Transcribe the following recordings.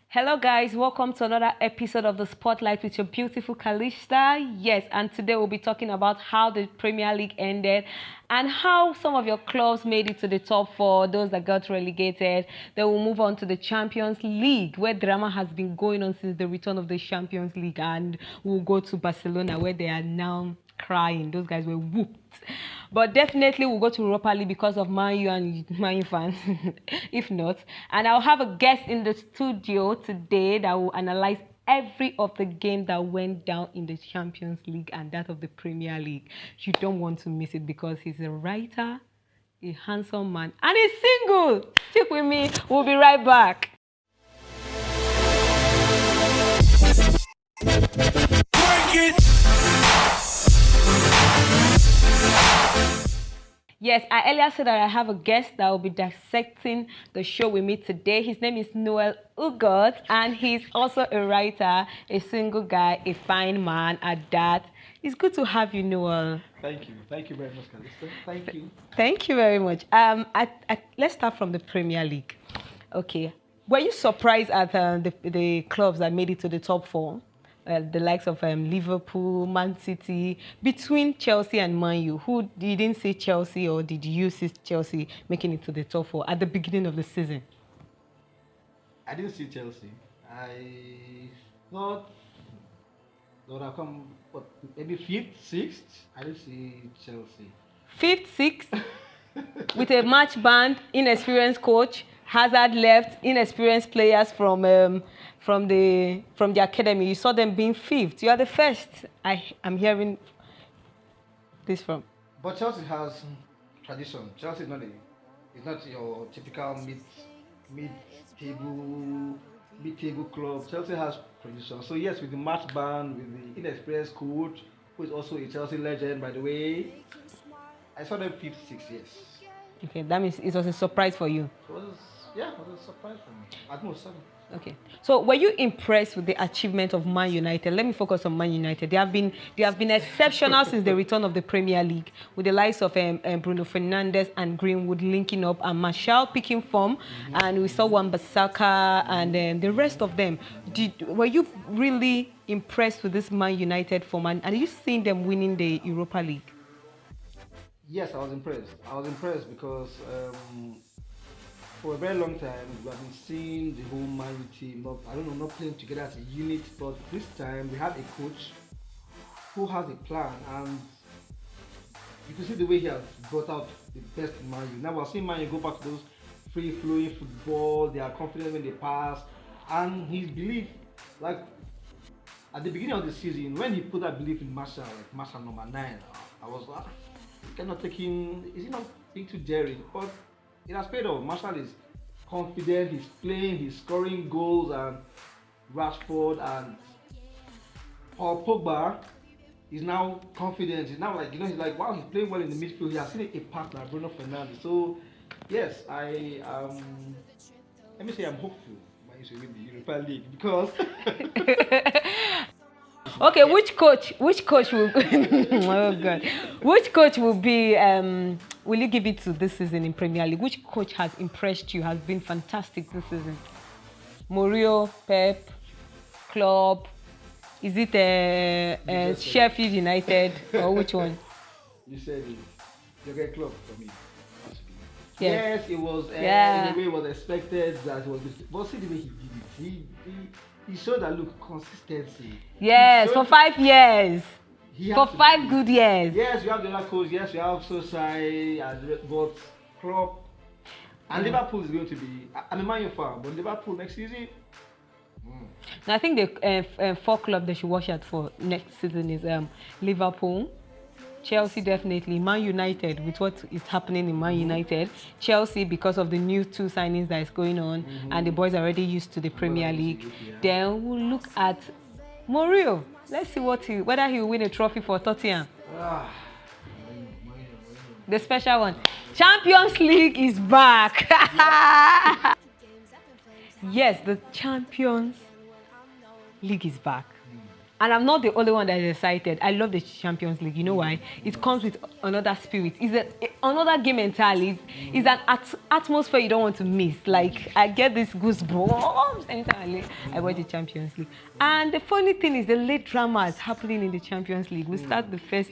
Hello guys, welcome to another episode of the Spotlight with your beautiful Kalista. Yes, and today we'll be talking about how the Premier League ended and how some of your clubs made it to the top four, those that got relegated. Then we'll move on to the Champions League, where drama has been going on since the return of the Champions League, and we'll go to Barcelona, where they are now crying. Those guys were whooped. But definitely we'll go to Europa League because of Man U and Man U fans, if not. And I'll have a guest in the studio today that will analyze every of the game that went down in the Champions League and that of the Premier League. You don't want to miss it because he's a writer, a handsome man, and he's single. Stick with me. We'll be right back. Yes, I earlier said that I have a guest that will be dissecting the show with me today. His name is Noel Ugot, and he's also a writer, a single guy, a fine man at that. It's good to have you, Noel. Thank you. Thank you very much, Kalista. Thank you. Thank you very much. Let's start from the Premier League. Okay. Were you surprised at the clubs that made it to the top four? The likes of Liverpool, Man City, between Chelsea and Man U. Who didn't see Chelsea, or did you see Chelsea making it to the top four at the beginning of the season? I didn't see Chelsea. I thought that I come, what, maybe fifth, sixth. I didn't see Chelsea. Fifth, sixth, with a match banned, inexperienced coach. Hazard left, inexperienced players from the academy. You saw them being fifth. You are the first. I'm hearing this from. But Chelsea has tradition. Chelsea is not your typical mid-table club. Chelsea has tradition. So yes, with the match ban, with the inexperienced coach, who is also a Chelsea legend, by the way, I saw them fifth, sixth. Yes. Okay, that means it was a surprise for you. It was a surprise for me. At most seven. Okay. So were you impressed with the achievement of Man United? Let me focus on Man United. They have been exceptional since the return of the Premier League, with the likes of Bruno Fernandes and Greenwood linking up, and Martial picking form, and we saw Wan-Bissaka and the rest of them. Were you really impressed with this Man United form, and are you seeing them winning the Europa League? Yes, I was impressed. I was impressed because for a very long time we have been seeing the whole Man U team not playing together as a unit, but this time we have a coach who has a plan, and you can see the way he has brought out the best in Man U. Now we're seeing Man U go back to those free-flowing football. They are confident when they pass, and his belief, like at the beginning of the season when he put that belief in Martial, like Martial number 9, I was like, cannot take him. Is he not being too daring? But it has paid off. Martial is confident, he's playing, he's scoring goals, and Rashford and Paul Pogba is now confident. He's now like, he's like, wow, he's playing well in the midfield. He has seen a partner, Bruno Fernandes. So, yes, let me say I'm hopeful Man U win the Europa League because. Okay, which coach will oh God, which coach will be will you give it to this season in Premier League? Which coach has impressed you, has been fantastic this season? Mourinho, Pep, Klopp? Is it Sheffield United or which one? You said it. Jurgen Klopp for me. Yes. Yes, it was in a way it was expected that it was, but see the way he did it. He showed that, look, consistency. Yes, for 5 years. For 5 good years. Yes, you have the other coach. Yes, you have Sosai, but Klopp and Liverpool is going to be. I'm a Man U fan, but Liverpool next season. I think the 4 club they should watch out for next season is Liverpool, Chelsea definitely, Man United with what is happening in Man United, Chelsea because of the new 2 signings that is going on, and the boys are already used to the Premier League. Then we'll look at Mourinho. Let's see whether he will win a trophy for Tottenham. The special one. Champions League is back. Yes, the Champions League is back. And I'm not the only one that is excited. I love the Champions League. You know why? It comes with another spirit. Another game entirely. It's an atmosphere you don't want to miss. Like, I get this goosebumps anytime I watch the Champions League. And the funny thing is, the late drama is happening in the Champions League. We start the first...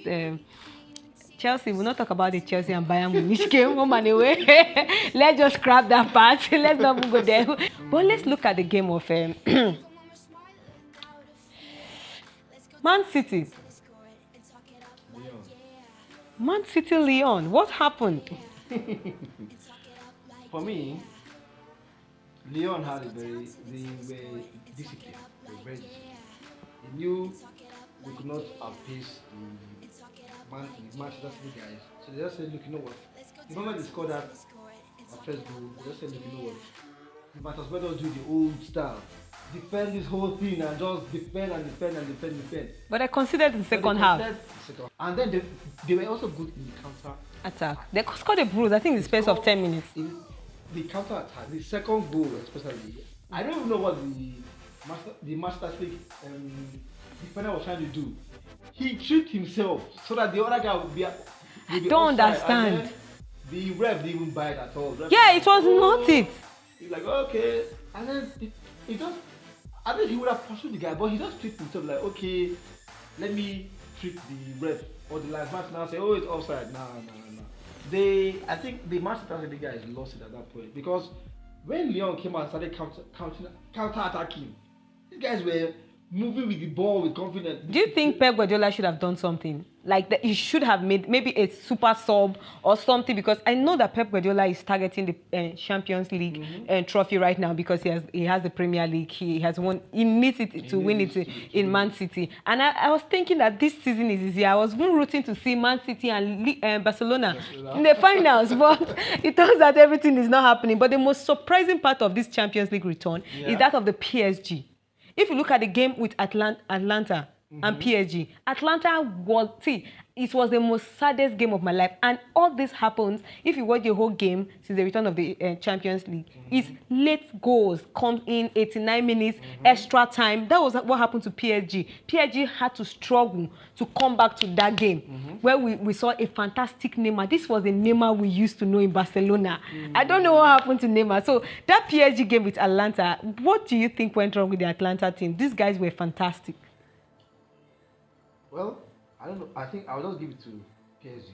Chelsea, we'll not talk about the Chelsea and Bayern Munich game home and away. Let's just scrap that part. Let's not even go there. But let's look at the game of... Man City. Man City Leon. What happened? For me, Leon had they were disciplined. They were very disciplined. They knew they could not outpace the Manchester City guys. So they just said, look, you know what? The moment they scored that first goal, they just said, look, you know what? We might as well do the old style. Defend this whole thing and just defend and defend and defend and defend. But I considered the second half. And then they were also good in the counter attack. They scored a bruise, I think, in the space of 10 minutes. In the counter attack, the second goal especially, I don't even know what the Master League defender was trying to do. He tripped himself so that the other guy would be. I don't understand. The ref didn't even bite at all. Yeah, it was not it. He's like, okay, and then it just. I think he would have pursued the guy, but he just tripped himself like, okay, let me trick the ref or the linesman now say, oh, it's offside. No. I think the Manchester City guys lost it at that point because when Leon came out and started counter attacking, these guys were moving with the ball with confidence. Do you think Pep Guardiola should have done something? Like that he should have made maybe a super sub or something, because I know that Pep Guardiola is targeting the Champions League trophy right now because he has the Premier League. He has won. He needs it to win it in Man City. And I was thinking that this season is easy. I was even rooting to see Man City and Barcelona in the finals, but it turns out everything is not happening. But the most surprising part of this Champions League return is that of the PSG. If you look at the game with Atlanta and PSG, it was the most saddest game of my life. And all this happens, if you watch the whole game since the return of the Champions League, is late goals come in 89 minutes, extra time. That was what happened to PSG. PSG had to struggle to come back to that game where we saw a fantastic Neymar. This was the Neymar we used to know in Barcelona. I don't know what happened to Neymar. So that PSG game with Atlanta, what do you think went wrong with the Atlanta team? These guys were fantastic. Well, I don't know. I think I'll just give it to PSG.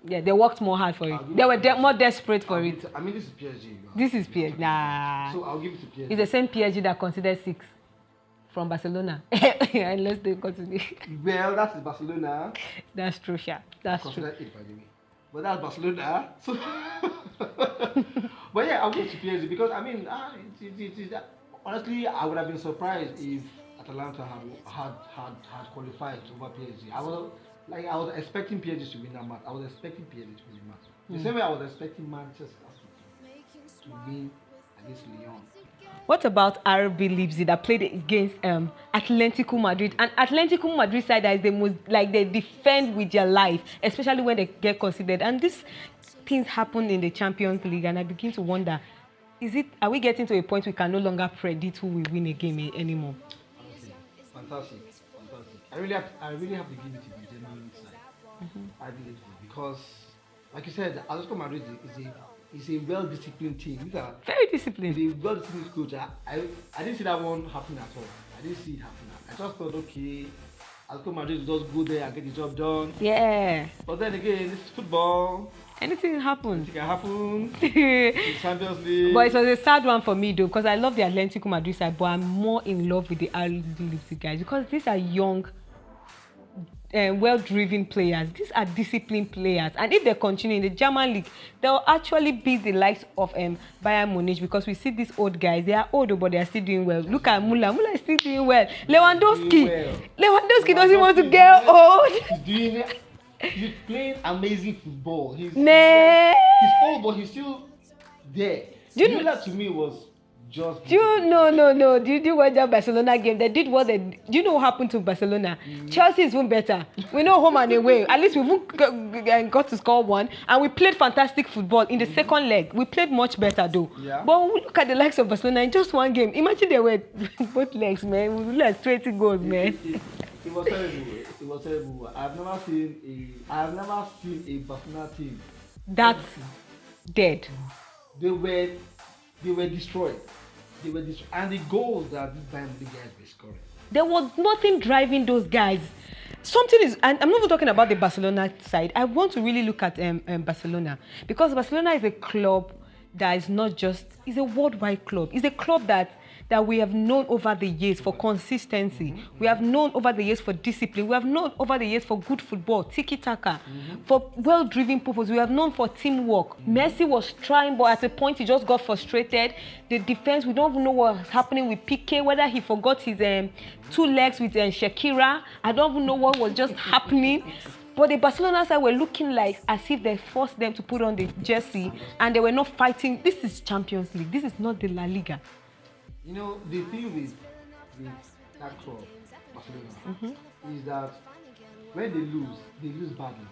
Yeah, they worked more hard for it. They were more desperate for it. I mean, this is PSG. This is PSG. Nah. So I'll give it to PSG. It's the same PSG that considered 6 from Barcelona. Unless they continue. Well, that's Barcelona. That's true, Sha. That's true. 8, by the way. But that's Barcelona. So but yeah, I'll give it to PSG because I mean, it's that. Honestly, I would have been surprised if Atalanta had qualified over PSG. I was expecting PSG to win that match. I was expecting PSG to win the match. The same way I was expecting Manchester City to win against Lyon. What about RB Leipzig that played against Atletico Madrid? And Atletico Madrid side that is the most, like, they defend with their life, especially when they get considered. And these things happen in the Champions League, and I begin to wonder, are we getting to a point we can no longer predict who will win a game anymore? Fantastic. I really have to give it to the German side. I believe it because, like you said, Atletico Madrid is a well-disciplined team. These are very disciplined. The well-disciplined coach. I didn't see that one happen at all. I didn't see it happen. I just thought, okay, Atletico Madrid will just go there and get the job done. Yeah. But then again, this is football. Anything happens. It can happen. The Champions League. But it was a sad one for me though, because I love the Atletico Madrid side, but I'm more in love with the RB Leipzig guys because these are young, well-driven players. These are disciplined players, and if they continue in the German league, they'll actually beat the likes of Bayern Munich because we see these old guys. They are old, but they are still doing well. Look at Müller. Müller is still doing well. Lewandowski doesn't want to get old. He's doing it. He's playing amazing football. He's old, but he's still there. Müller to me was just Do you no? Do you watch that Barcelona game? They did what they. Do you know what happened to Barcelona? Chelsea is even better. We know home and away. At least we even got to score one, and we played fantastic football in the second leg. We played much better though. Yeah. But when we look at the likes of Barcelona in just one game. Imagine they were both legs, man. We like 20 goals, man. It was terrible. It was terrible. I've never seen a Barcelona team That's dead. they were destroyed. They were destroyed. And the goals that these Bayern Munich guys were scoring. There was nothing driving those guys. Something is, and I'm not even talking about the Barcelona side. I want to really look at Barcelona, because Barcelona is a club that is not just, it's a worldwide club. It's a club that we have known over the years for consistency. We have known over the years for discipline. We have known over the years for good football, tiki-taka, for well-driven purpose. We have known for teamwork. Messi was trying, but at a point he just got frustrated. The defense, we don't even know what's happening with Piqué, whether he forgot his 2 legs with Shakira. I don't even know what was just happening. But the Barcelona side were looking like as if they forced them to put on the jersey and they were not fighting. This is Champions League. This is not the La Liga. You know, the thing with that club, Barcelona, is that when they lose badly.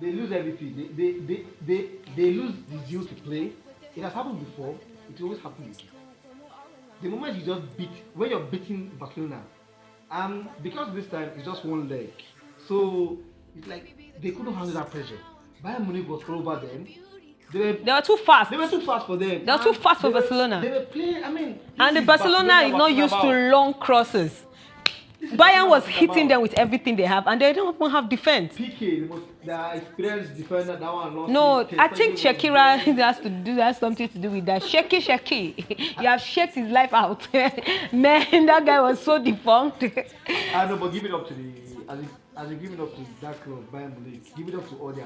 They lose everything. They lose the zeal to play. It has happened before. It always happens again. The moment you just when you're beating Barcelona, and because this time it's just one leg, so it's like they couldn't handle that pressure. Bayern Munich was all over them. They were too fast. They were too fast for them. They were too fast for Barcelona. They were playing. I mean, and the Barcelona is not used to long crosses. Bayern was hitting them with everything they have, and they don't even have defense. Piqué, the experienced defender, that one. No, I think Shakira has something to do with that. Shaky. You have shaked his life out. Man, that guy was so defunct. I know, but give it up to as you give it up to that club, Bayern Munich. Give it up to all their,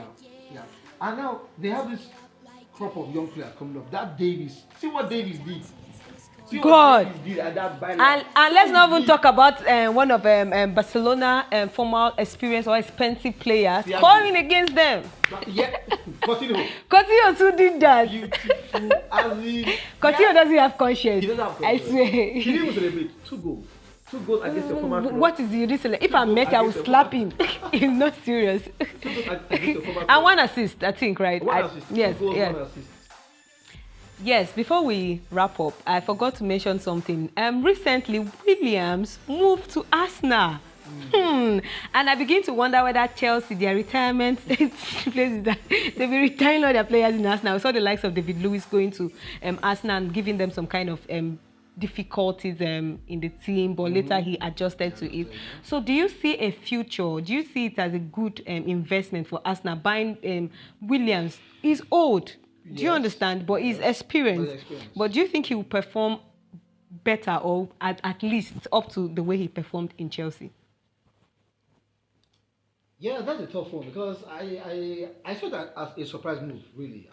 yeah. And now they have this crop of young players coming up. That Davies, see what Davies did. God. And let's not even talk about one of Barcelona former experienced or expensive players scoring against them. Yeah, Coutinho. Coutinho too did that. Beautiful. Coutinho doesn't have conscience. He doesn't have conscience. I swear. He didn't even celebrate. 2 goals. 2 goals against the former club. What is the reason? If I make, I will slap him. He's not serious. 2 goals against the former club. And 1 assist, I think, right? 1 assist. Yes. 2 goals, 1 assist. Yes, before we wrap up, I forgot to mention something. Recently, Williams moved to Arsenal. And I begin to wonder whether Chelsea, their retirement places, that they'll be retiring all their players in Arsenal. We saw the likes of David Luiz going to Arsenal and giving them some kind of difficulties in the team, but later he adjusted to it. So do you see a future? Do you see it as a good investment for Arsenal buying Williams? He's old. Do you understand? But he's experienced. But do you think he will perform better or at least up to the way he performed in Chelsea? Yeah, that's a tough one because I saw that as a surprise move, really.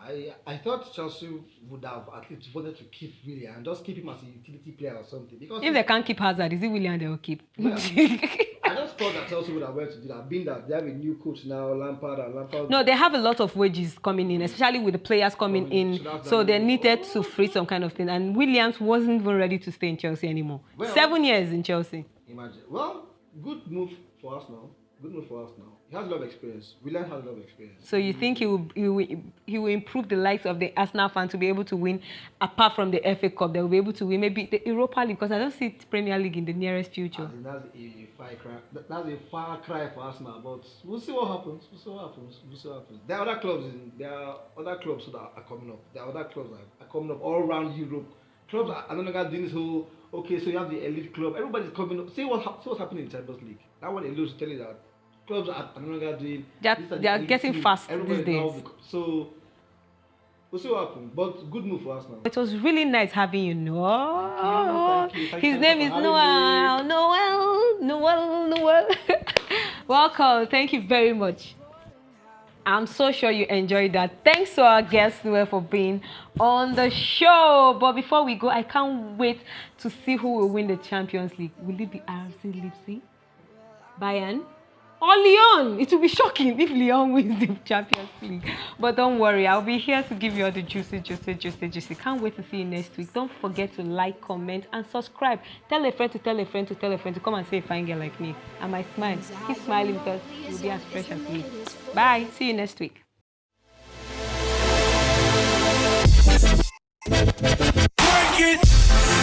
I thought Chelsea would have at least wanted to keep Willian and just keep him as a utility player or something. Because if they can't keep Hazard, is it Willian they will keep? Well, I just thought that Chelsea would have wanted to do that, being that they have a new coach now, Lampard. No, they have a lot of wages coming in, especially with the players coming in. So they needed to free some kind of thing. And Williams wasn't even ready to stay in Chelsea anymore. Well, 7 years in Chelsea. Imagine. Well, good move for us now. Good move for us now. He has a lot of experience. Willian has a lot of experience. So you think he will improve the likes of the Arsenal fan to be able to win, apart from the FA Cup, they will be able to win maybe the Europa League, because I don't see Premier League in the nearest future. That's a far cry. That's a far cry for Arsenal, but we'll see what happens. There are other clubs that are coming up. There are other clubs that are coming up all around Europe. Clubs are no longer doing this whole, okay, so you have the elite club. Everybody's coming up. See what's happening in Champions League. That one alone to tell you that clubs are no longer doing. They are getting fast these days. So we'll see what happens. But good move for us now. It was really nice having you, Noel. Thank you. His name is Noel. Noel. Welcome. Thank you very much. I'm so sure you enjoyed that. Thanks to our guest, Noel, for being on the show. But before we go, I can't wait to see who will win the Champions League. Will it be RC Leipzig? Bayern? or Lyon. It will be shocking if Lyon wins the Champions League. But don't worry, I'll be here to give you all the juicy. Can't wait to see you next week. Don't forget to like, comment, and subscribe. Tell a friend to tell a friend to tell a friend to come and say a fine girl like me. And my smile. Keep smiling because you'll be as fresh as me. Bye. See you next week. Work it.